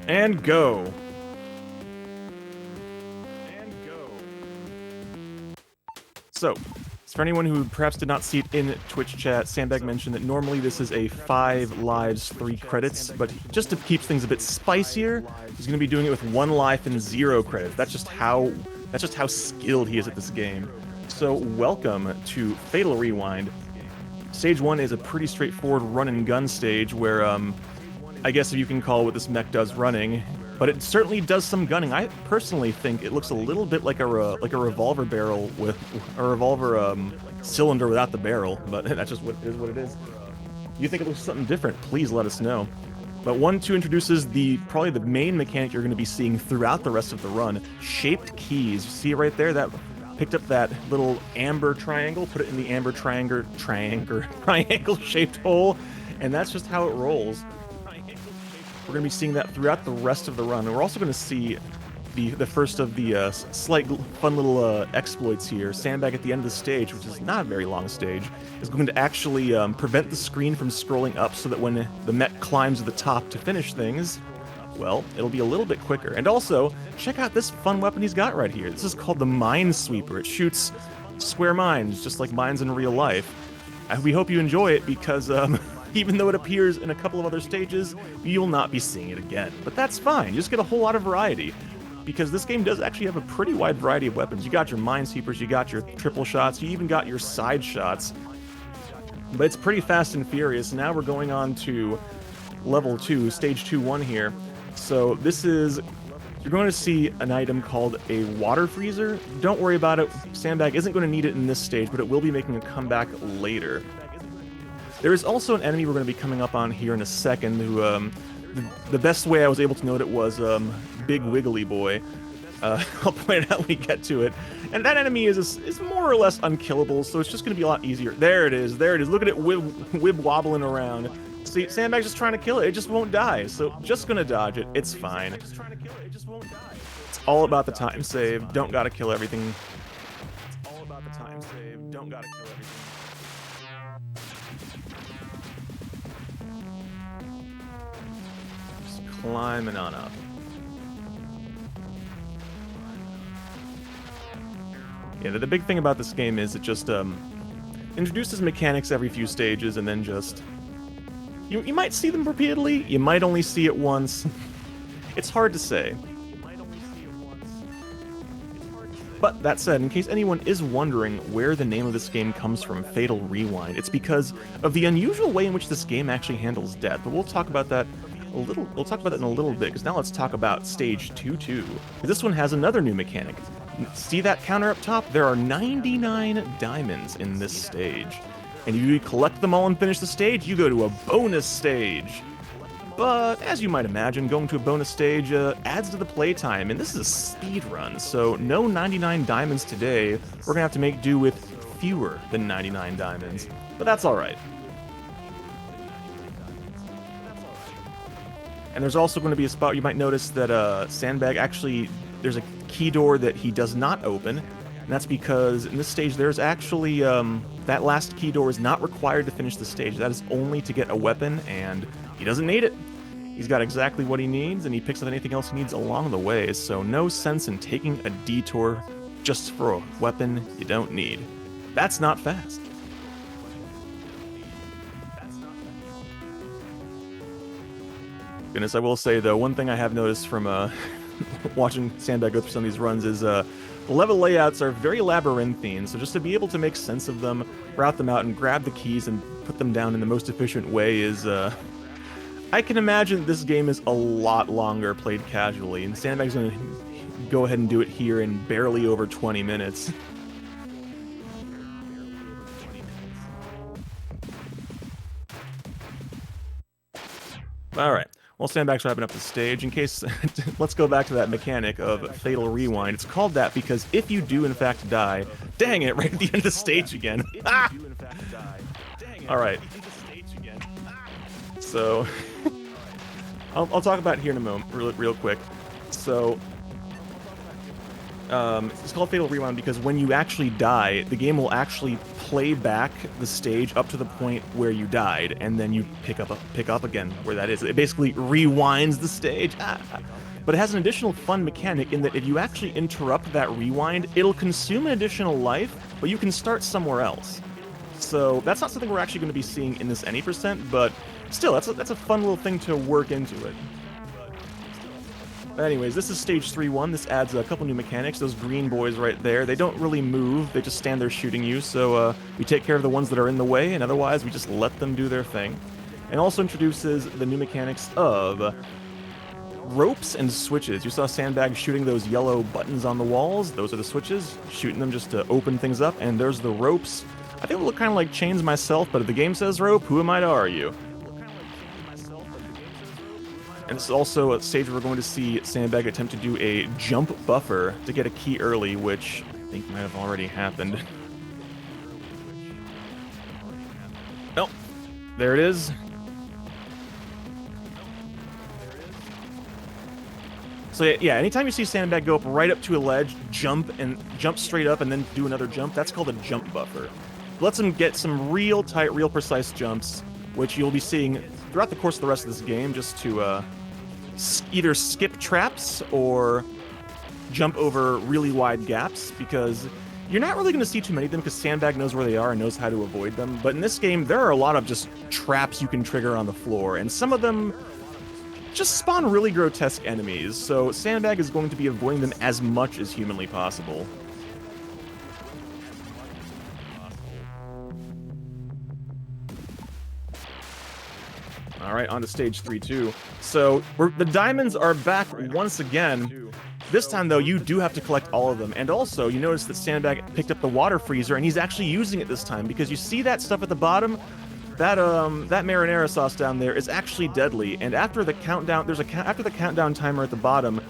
And go. So, for anyone who perhaps did not see it in Twitch chat, Sandbag mentioned that normally this is a 5 lives, 3 credits, but just to keep things a bit spicier, he's going to be doing it with 1 life and 0 credits. That's just how skilled he is at this game. So, welcome to Fatal Rewind. Stage 1 is a pretty straightforward run and gun stage where, I guess if you can call what this mech does running, but it certainly does some gunning. I personally think it looks a little bit like a revolver barrel with a revolver cylinder without the barrel, but that's just what it is. If you think it looks something different, please let us know. But 1-2 introduces probably the main mechanic you're going to be seeing throughout the rest of the run, shaped keys. You see it right there? That picked up that little amber triangle, put it in the amber triangle-shaped hole, and that's just how it rolls. We're going to be seeing that throughout the rest of the run. And we're also going to see the first of the slight fun little exploits here. Sandbag at the end of the stage, which is not a very long stage, is going to actually prevent the screen from scrolling up so that when the mech climbs to the top to finish things, well, it'll be a little bit quicker. And also, check out this fun weapon he's got right here. This is called the Minesweeper. It shoots square mines, just like mines in real life. We hope you enjoy it because even though it appears in a couple of other stages, you'll not be seeing it again. But that's fine, you just get a whole lot of variety, because this game does actually have a pretty wide variety of weapons. You got your minesweepers, you got your triple shots, you even got your side shots. But it's pretty fast and furious. Now we're going on to level 2, stage 2-1 here. So this is, you're going to see an item called a water freezer. Don't worry about it, Sandbag isn't going to need it in this stage, but it will be making a comeback later. There is also an enemy we're going to be coming up on here in a second who, the best way I was able to note it was Big Wiggly Boy. I'll point it out when we get to it. And that enemy is more or less unkillable, so it's just going to be a lot easier. There it is, look at it wib wobbling around. See, Sandbag's just trying to kill it, it just won't die, so just going to dodge it, it's fine. It's all about the time save, don't gotta kill everything. Climbing on up. Yeah, the big thing about this game is it just introduces mechanics every few stages and then just... You might see them repeatedly, you might only see it once. It's hard to say. But that said, in case anyone is wondering where the name of this game comes from, Fatal Rewind, it's because of the unusual way in which this game actually handles death. But we'll talk about that in a little bit, because now let's talk about stage 2-2. This one has another new mechanic. See that counter up top? There are 99 diamonds in this stage. And if you collect them all and finish the stage, you go to a bonus stage. But, as you might imagine, going to a bonus stage adds to the playtime, and this is a speed run, so no 99 diamonds today. We're gonna have to make do with fewer than 99 diamonds, but that's alright. And there's also going to be a spot you might notice that Sandbag actually, there's a key door that he does not open, and that's because in this stage there's actually, that last key door is not required to finish the stage. That is only to get a weapon, and he doesn't need it. He's got exactly what he needs, and he picks up anything else he needs along the way, so no sense in taking a detour just for a weapon you don't need. That's not fast. Goodness, I will say, though, one thing I have noticed from watching Sandbag go through some of these runs is the level layouts are very labyrinthine, so just to be able to make sense of them, route them out, and grab the keys and put them down in the most efficient way is, I can imagine this game is a lot longer played casually, and Sandbag's going to go ahead and do it here in barely over 20 minutes. Alright. Well, Sandbag's wrapping up the stage. In case, let's go back to that mechanic of Fatal Rewind. It's called that because if you do in fact die, dang it, right at the end of the stage again. Alright. So, I'll talk about it here in a moment, real quick. So, It's called Fatal Rewind because when you actually die, the game will actually play back the stage up to the point where you died, and then you pick up again where that is. It basically rewinds the stage. But it has an additional fun mechanic in that if you actually interrupt that rewind, it'll consume an additional life, but you can start somewhere else. So that's not something we're actually going to be seeing in this any percent, but still, that's a fun little thing to work into it. But anyways, this is stage 3-1. This adds a couple new mechanics. Those green boys right there, they don't really move. They just stand there shooting you. So we take care of the ones that are in the way, and otherwise we just let them do their thing. And also introduces the new mechanics of ropes and switches. You saw Sandbag shooting those yellow buttons on the walls. Those are the switches. Shooting them just to open things up. And there's the ropes. I think they look kind of like chains myself, but if the game says rope, who am I to argue? And this is also a stage where we're going to see Sandbag attempt to do a jump buffer to get a key early, which I think might have already happened. Oh, there it is. So yeah, anytime you see Sandbag go up right up to a ledge, jump straight up, and then do another jump, that's called a jump buffer. It lets him get some real tight, real precise jumps, which you'll be seeing throughout the course of the rest of this game, just to either skip traps or jump over really wide gaps, because you're not really going to see too many of them because Sandbag knows where they are and knows how to avoid them. But in this game, there are a lot of just traps you can trigger on the floor, and some of them just spawn really grotesque enemies, so Sandbag is going to be avoiding them as much as humanly possible. Alright, on to stage 3-2. So, the diamonds are back once again. This time, though, you do have to collect all of them. And also, you notice that Sandbag picked up the water freezer, and he's actually using it this time, because you see that stuff at the bottom? That marinara sauce down there is actually deadly, and after the countdown, after the countdown timer at the bottom,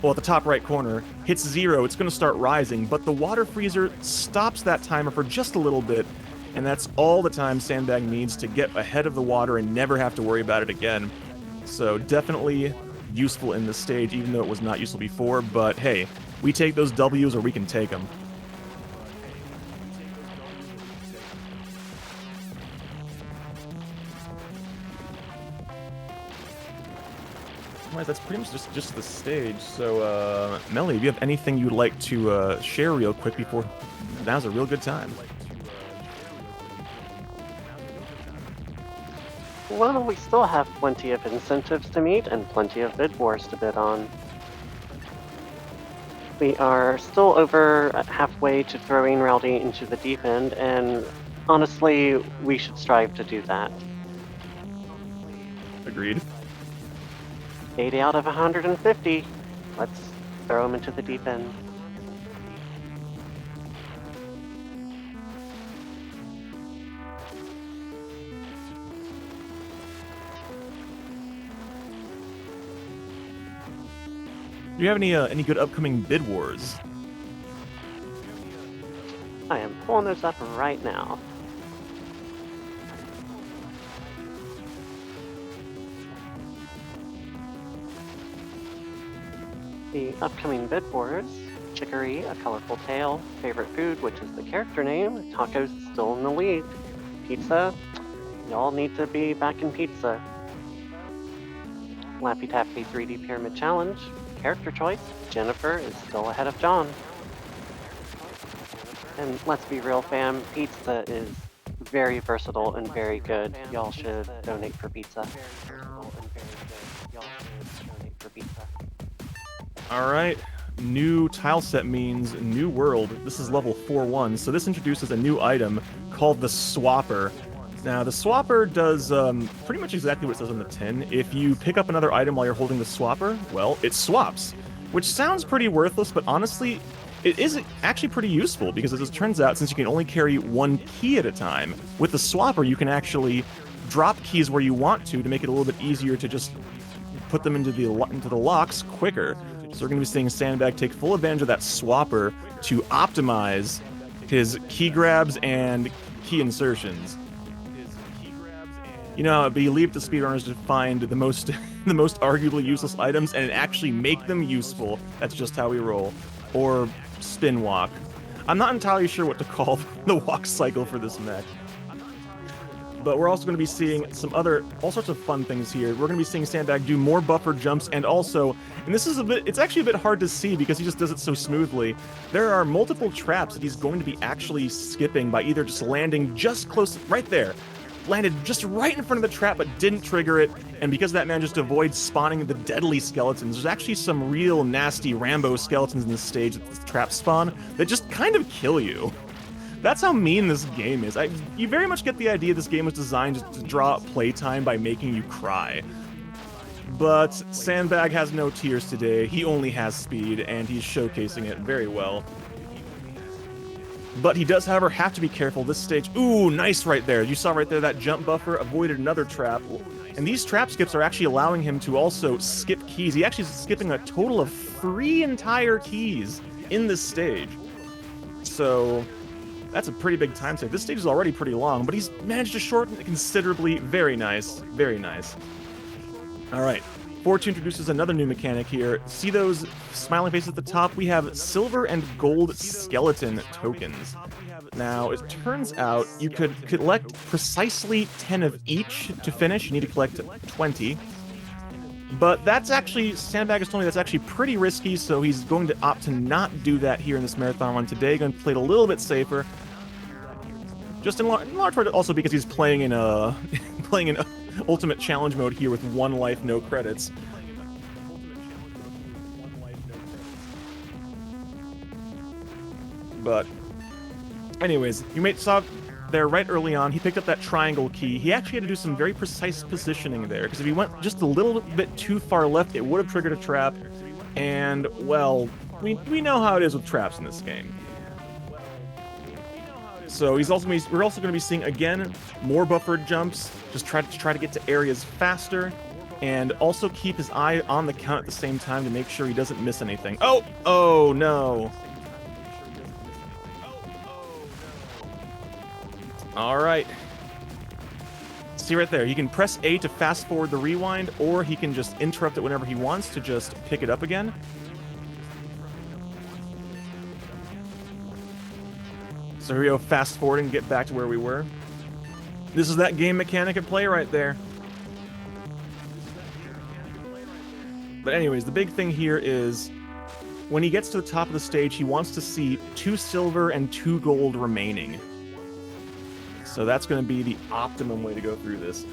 well, at the top right corner, hits 0, it's going to start rising, but the water freezer stops that timer for just a little bit, and that's all the time Sandbag needs to get ahead of the water and never have to worry about it again. So definitely useful in this stage, even though it was not useful before, but hey, we take those W's or we can take them. Alright, that's pretty much just the stage. So, Melly, if you have anything you'd like to share real quick before... Now's a real good time. Well, we still have plenty of incentives to meet and plenty of bid wars to bid on. We are still over halfway to throwing Rowdy into the deep end, and honestly, we should strive to do that. Agreed. 80 out of 150. Let's throw him into the deep end. Do you have any good upcoming bid wars? I am pulling those up right now. The upcoming bid wars: Chicory, A Colorful Tale, Favorite Food, which is the character name, Tacos still in the lead. Pizza, y'all need to be back in pizza. Laffy Taffy 3D Pyramid Challenge, character choice, Jennifer is still ahead of John. And let's be real, fam, pizza is very versatile and very good. Y'all should donate for pizza. Alright, new tile set means new world. This is level 4-1, so this introduces a new item called the Swapper. Now, the Swapper does pretty much exactly what it says on the tin. If you pick up another item while you're holding the Swapper, well, it swaps. Which sounds pretty worthless, but honestly, it is actually pretty useful, because as it turns out, since you can only carry one key at a time, with the Swapper you can actually drop keys where you want to make it a little bit easier to just put them into the locks quicker. So we're going to be seeing Sandbag take full advantage of that Swapper to optimize his key grabs and key insertions. You know, but you leave the speedrunners to find the most arguably useless items and actually make them useful. That's just how we roll. or spin walk. I'm not entirely sure what to call the walk cycle for this mech. But we're also going to be seeing all sorts of fun things here. We're going to be seeing Sandbag do more buffer jumps, and also, and this is it's actually a bit hard to see because he just does it so smoothly. There are multiple traps that he's going to be actually skipping by either just landing just close, right there. Landed just right in front of the trap but didn't trigger it, and because that man just avoids spawning the deadly skeletons, there's actually some real nasty Rambo skeletons in this stage that the trap spawn that just kind of kill you. That's how mean this game is. You very much get the idea this game was designed to draw out playtime by making you cry. But Sandbag has no tears today, he only has speed, and he's showcasing it very well. But he does, however, have to be careful this stage. Ooh, nice right there. You saw right there that jump buffer avoided another trap. And these trap skips are actually allowing him to also skip keys. He actually is skipping a total of 3 entire keys in this stage. So that's a pretty big time save. This stage is already pretty long, but he's managed to shorten it considerably. Very nice. Very nice. All right. Fortune introduces another new mechanic here. See those smiling faces at the top? We have silver and gold skeleton tokens. Now, it turns out you could collect precisely 10 of each to finish. You need to collect 20. But that's actually, Sandbag has told me that's actually pretty risky, so he's going to opt to not do that here in this marathon run today. Going to play it a little bit safer. Just in large part also because he's playing in Ultimate Challenge mode here with 1 life, no credits. But anyways, you saw there right early on, he picked up that triangle key. He actually had to do some very precise positioning there, because if he went just a little bit too far left, it would have triggered a trap. And, well, we know how it is with traps in this game. So we're also going to be seeing, again, more buffered jumps, just try to get to areas faster, and also keep his eye on the count at the same time to make sure he doesn't miss anything. Oh no. Alright. See right there, he can press A to fast forward the rewind, or he can just interrupt it whenever he wants to just pick it up again. So here we go, fast forwarding and get back to where we were. This is that game mechanic at play right there. But anyways, the big thing here is when he gets to the top of the stage, he wants to see 2 silver and 2 gold remaining. So that's going to be the optimum way to go through this.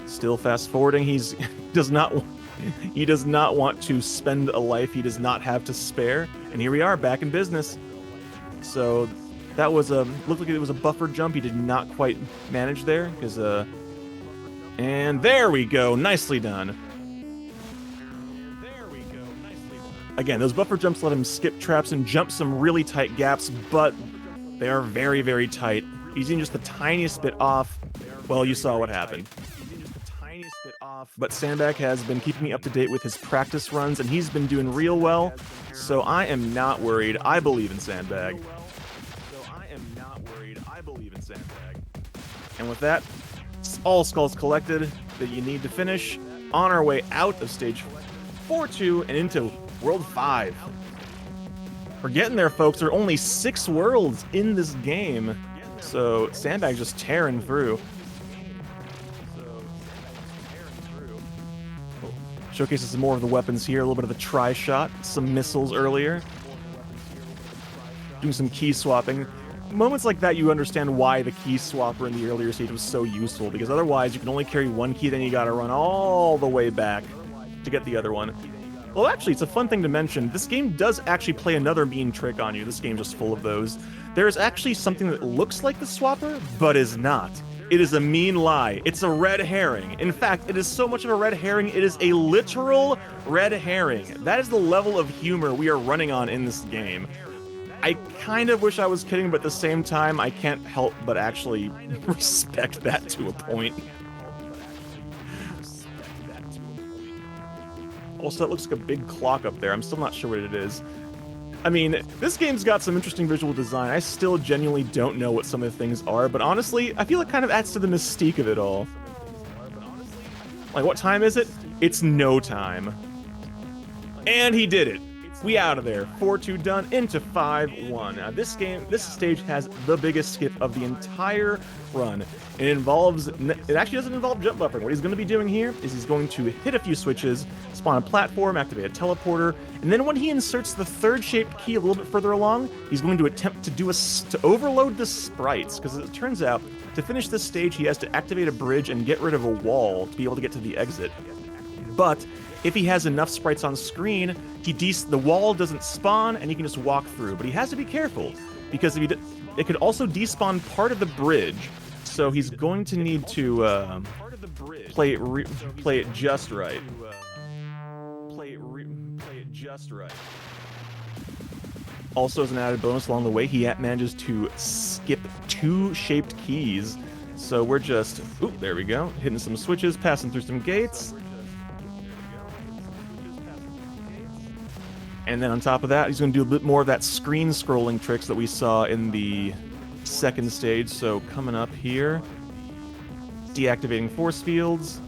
Still fast forwarding. He does not want to spend a life he does not have to spare. And here we are, back in business. So that was looked like it was a buffer jump. He did not quite manage there because and there we go, nicely done. Again, those buffer jumps let him skip traps and jump some really tight gaps, but they are very, very tight. He's even just the tiniest bit off. Well, you saw what happened. But Sandbag has been keeping me up to date with his practice runs, and he's been doing real well. So I am not worried. I believe in Sandbag. And with that, all skulls collected that you need to finish. On our way out of stage 4-2 and into World 5. We're getting there, folks. There are only 6 worlds in this game. So Sandbag's just tearing through. Showcases some more of the weapons here. A little bit of the tri-shot. Some missiles earlier. Doing some key swapping. Moments like that, you understand why the key swapper in the earlier stage was so useful. Because otherwise, you can only carry 1 key, then you gotta run all the way back to get the other one. Well, actually, it's a fun thing to mention. This game does actually play another mean trick on you. This game's just full of those. There's actually something that looks like the swapper, but is not. It is a mean lie. It's a red herring. In fact, it is so much of a red herring, it is a literal red herring. That is the level of humor we are running on in this game. I kind of wish I was kidding, but at the same time, I can't help but actually respect that to a point. Also, that looks like a big clock up there. I'm still not sure what it is. I mean, this game's got some interesting visual design. I still genuinely don't know what some of the things are, but honestly, I feel it kind of adds to the mystique of it all. Like, what time is it? It's no time. And he did it. We out of there. 4-2 done into 5-1. Now this stage has the biggest skip of the entire run. It actually doesn't involve jump buffering. What he's going to be doing here is he's going to hit a few switches, spawn a platform, activate a teleporter, and then when he inserts the third shaped key a little bit further along, he's going to attempt to overload the sprites, because as it turns out, to finish this stage, he has to activate a bridge and get rid of a wall to be able to get to the exit. But if he has enough sprites on screen, the wall doesn't spawn and he can just walk through. But he has to be careful, because it could also despawn part of the bridge. So he's going to need to play it just right. Also, as an added bonus along the way, he manages to skip 2 shaped keys. So we're just, oop, there we go, hitting some switches, passing through some gates. And then on top of that, he's going to do a bit more of that screen scrolling tricks that we saw in the second stage. So coming up here, deactivating force fields.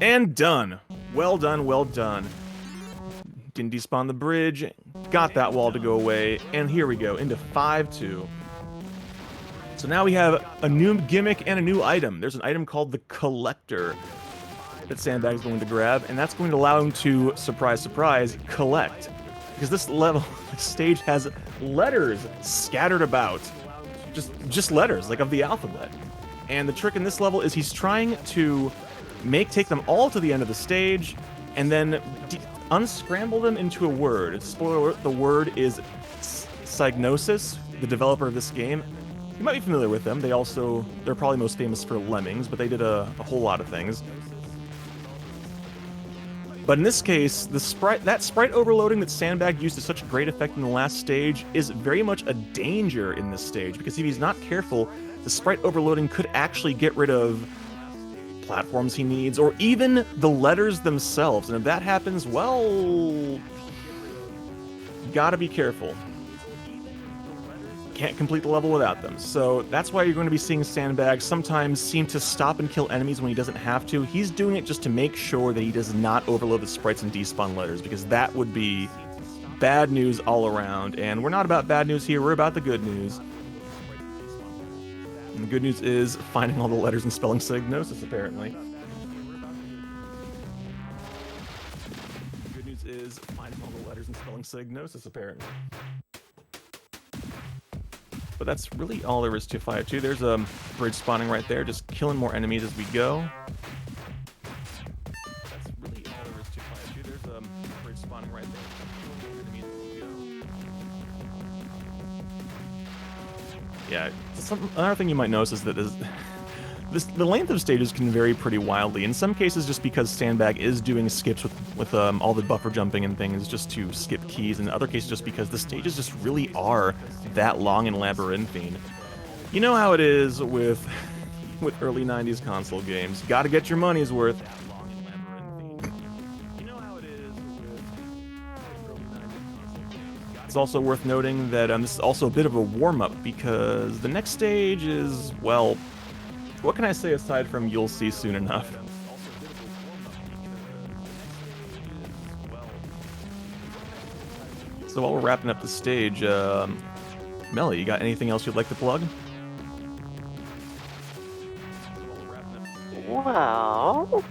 And done. Well done, well done. Didn't despawn the bridge, got that wall to go away, and here we go, into 5-2. So now we have a new gimmick and a new item. There's an item called the Collector that Sandbag's going to grab, and that's going to allow him to, surprise, surprise, collect. Because this stage has letters scattered about. Just letters, like of the alphabet. And the trick in this level is he's trying to take them all to the end of the stage, and then unscramble them into a word. Spoiler alert, the word is Psygnosis, the developer of this game. You might be familiar with them. They're probably most famous for Lemmings, but they did a whole lot of things. But in this case, that sprite overloading that Sandbag used to such great effect in the last stage is very much a danger in this stage, because if he's not careful, the sprite overloading could actually get rid of platforms he needs, or even the letters themselves. And if that happens, well, gotta be careful. Can't complete the level without them. So that's why you're going to be seeing Sandbag sometimes seem to stop and kill enemies when he doesn't have to. He's doing it just to make sure that he does not overload the sprites and despawn letters, because that would be bad news all around. And we're not about bad news here, we're about the good news. And the good news is finding all the letters and spelling Psygnosis, apparently. The good news is finding all the letters and spelling Psygnosis, apparently. But that's really all there is to 5-2. There's a bridge spawning right there, just killing more enemies as we go. That's really all there is to 5-2. There's a bridge spawning right there, just killing more enemies as we go. Yeah, another thing you might notice is that the length of stages can vary pretty wildly. In some cases, just because Sandbag is doing skips with all the buffer jumping and things just to skip keys. In other cases, just because the stages just really are that long and labyrinthine. You know how it is with early 90s console games. You gotta get your money's worth. It's also worth noting that this is also a bit of a warm-up, because the next stage is, well, what can I say aside from you'll see soon enough? So while we're wrapping up the stage, Melly, you got anything else you'd like to plug? Well,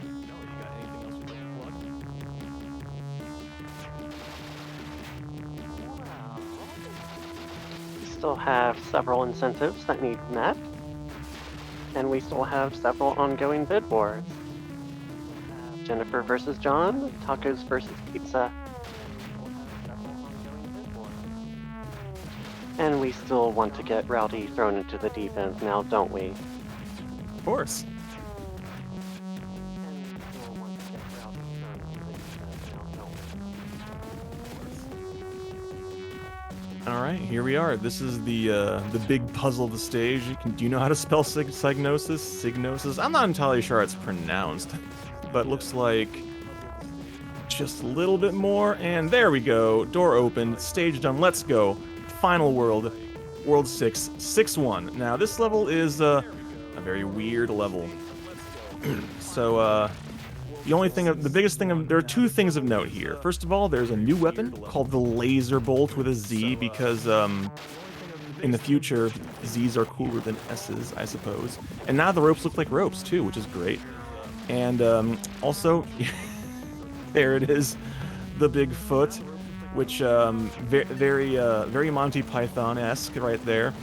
we still have several incentives that need met, and we still have several ongoing bid wars. Jennifer versus John, tacos versus pizza. And we still want to get Rowdy thrown into the deep end now, don't we? Of course. All right, here we are. This is the big puzzle of the stage. Do you know how to spell Psygnosis? Psygnosis? I'm not entirely sure how it's pronounced, but looks like just a little bit more, and there we go. Door opened, stage done. Let's go. Final world, World 6, 6-1. Now this level is a very weird level. So, the biggest thing there are two things of note here. First of all, there's a new weapon called the Laser Bolt with a Z because, in the future, Z's are cooler than S's, I suppose. And now the ropes look like ropes, too, which is great. And, also, there it is, the big foot, which, very Monty Python-esque right there.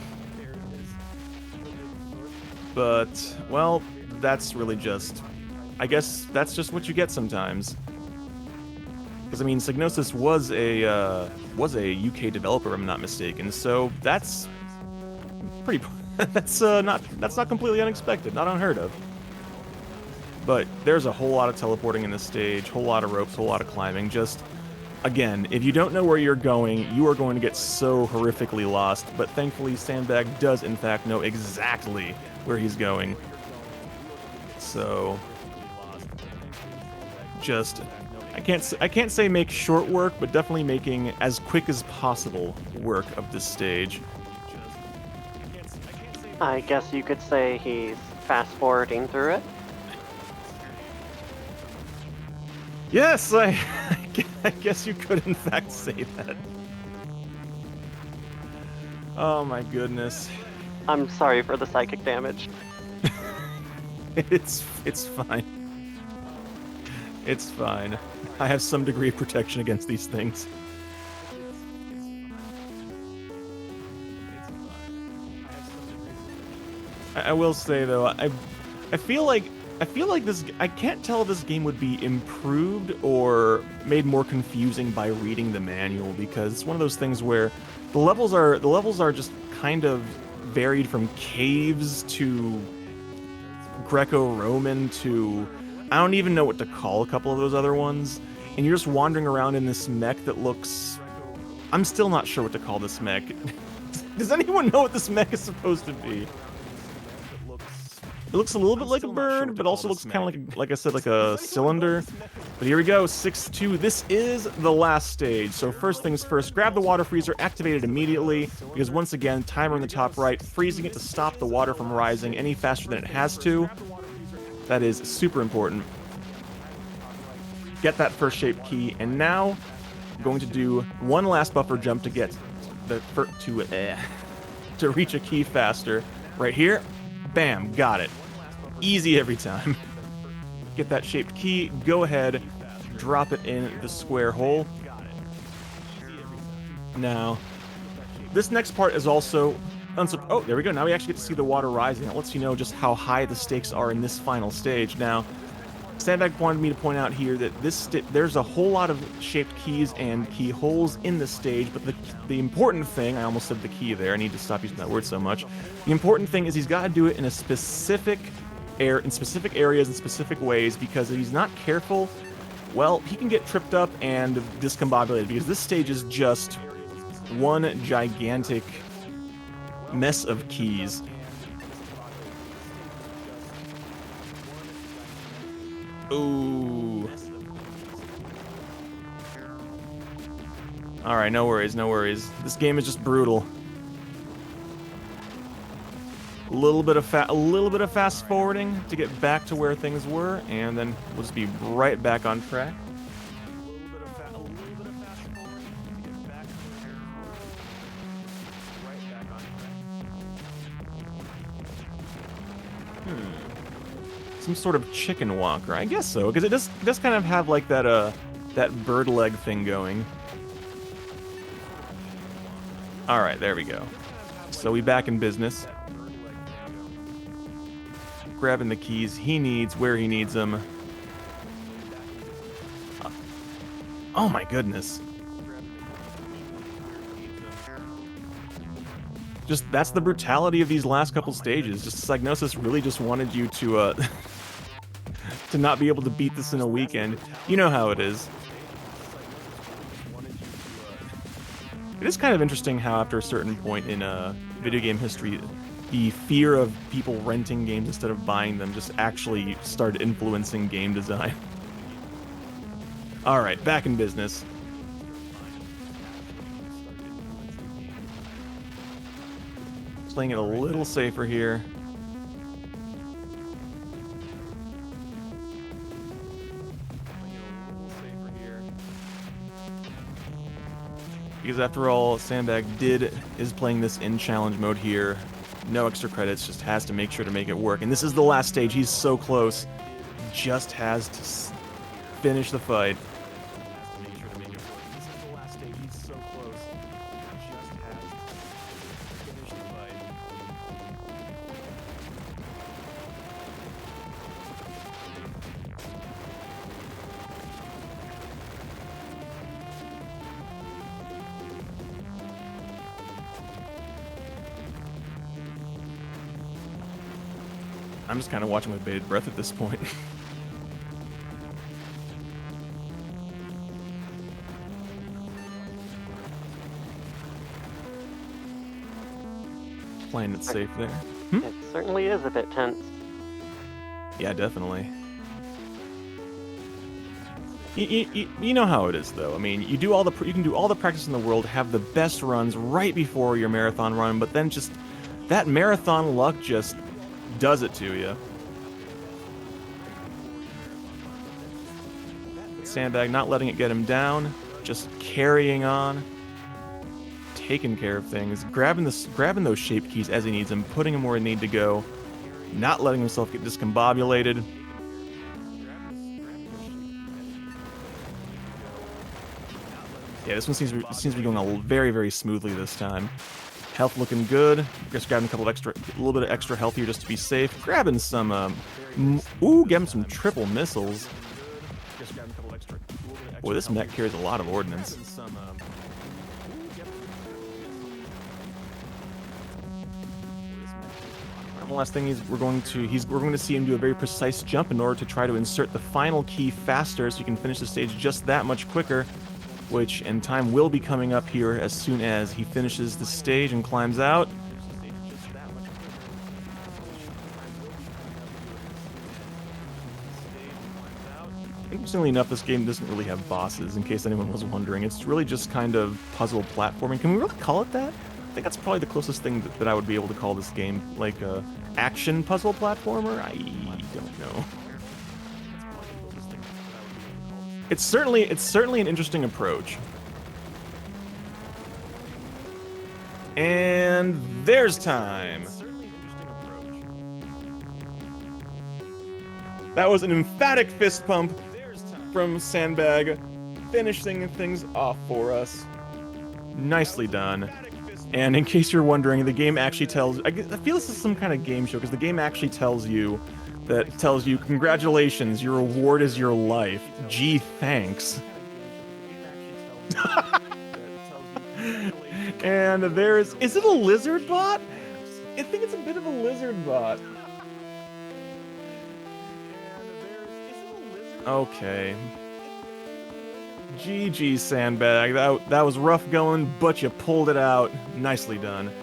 But, well, that's really just... I guess that's just what you get sometimes. Because, I mean, Psygnosis was a UK developer, if I'm not mistaken, so that's pretty... that's not completely unexpected, not unheard of. But there's a whole lot of teleporting in this stage, whole lot of ropes, whole lot of climbing. Just, again, if you don't know where you're going, you are going to get so horrifically lost. But thankfully, Sandbag does, in fact, know exactly where he's going. So... just... I can't say make short work, but definitely making as quick as possible work of this stage. I guess you could say he's fast-forwarding through it. Yes, I guess you could in fact say that. Oh my goodness. I'm sorry for the psychic damage. It's fine. It's fine. I have some degree of protection against these things. I will say though, I feel like this. I can't tell if this game would be improved or made more confusing by reading the manual, because it's one of those things where the levels are just kind of varied from caves to Greco-Roman to I don't even know what to call a couple of those other ones, and you're just wandering around in this mech that looks... I'm still not sure what to call this mech. Does anyone know what this mech is supposed to be? It looks a little bit like a bird, but also looks kind of like I said, like a cylinder. But here we go, 6-2. This is the last stage. So first things first, grab the water freezer, activate it immediately, because once again, timer in the top right, freezing it to stop the water from rising any faster than it has to. That is super important. Get that first shape key, and now I'm going to do one last buffer jump to get to reach a key faster. Right here, bam, got it. Easy every time. Get that shaped key, go ahead, drop it in the square hole. Now, this next part is also... oh, there we go. Now we actually get to see the water rising. That lets you know just how high the stakes are in this final stage. Now, Sandbag wanted me to point out here that there's a whole lot of shaped keys and keyholes in this stage, but the important thing... I almost said the key there. I need to stop using that word so much. The important thing is he's got to do it in a specific in specific areas in specific ways, because if he's not careful, well, he can get tripped up and discombobulated, because this stage is just one gigantic mess of keys. Ooh. Alright, no worries, no worries. This game is just brutal. A little bit of fast forwarding to get back to where things were, and then we'll just be right back on track. Some sort of chicken walker, I guess so, because it does kind of have like that that bird leg thing going. All right, there we go. So we back in business. Grabbing the keys he needs where he needs them. Oh my goodness. Just, that's the brutality of these last couple stages. Just Psygnosis really just wanted you to to not be able to beat this in a weekend. You know how it is. It is kind of interesting how after a certain point in video game history, the fear of people renting games instead of buying them just actually started influencing game design. Alright, back in business. Playing it a little safer here. Because after all, Sandbag is playing this in challenge mode here. No extra credits, just has to make sure to make it work. And this is the last stage. He's so close. Just has to finish the fight. I'm just kind of watching with bated breath at this point. Playing it safe there. It certainly is a bit tense. Yeah, definitely. You know how it is, though. I mean, you can do all the practice in the world, have the best runs right before your marathon run, but then just that marathon luck just does it to you. Sandbag not letting it get him down, just carrying on, taking care of things, grabbing those shape keys as he needs them, putting them where they need to go, not letting himself get discombobulated. Yeah, this one seems to be going very, very smoothly this time. Health looking good. Just grabbing a little bit of extra health here just to be safe. Grabbing some, getting some triple missiles. Boy, this mech carries a lot of ordnance. One last thing we're going to see him do a very precise jump in order to try to insert the final key faster, so you can finish the stage just that much quicker. Which in time will be coming up here as soon as he finishes the stage and climbs out. Interestingly enough, this game doesn't really have bosses, in case anyone was wondering. It's really just kind of puzzle platforming. Can we really call it that? I think that's probably the closest thing that I would be able to call this game, like a action puzzle platformer. I don't know. It's certainly an interesting approach. And there's time. That was an emphatic fist pump from Sandbag, finishing things off for us. Nicely done. And in case you're wondering, the game actually tells... I feel this is some kind of game show, because the game actually tells you, congratulations, your reward is your life. Gee, thanks. And is it a lizard bot? I think it's a bit of a lizard bot. Okay. GG, Sandbag. That was rough going, but you pulled it out. Nicely done.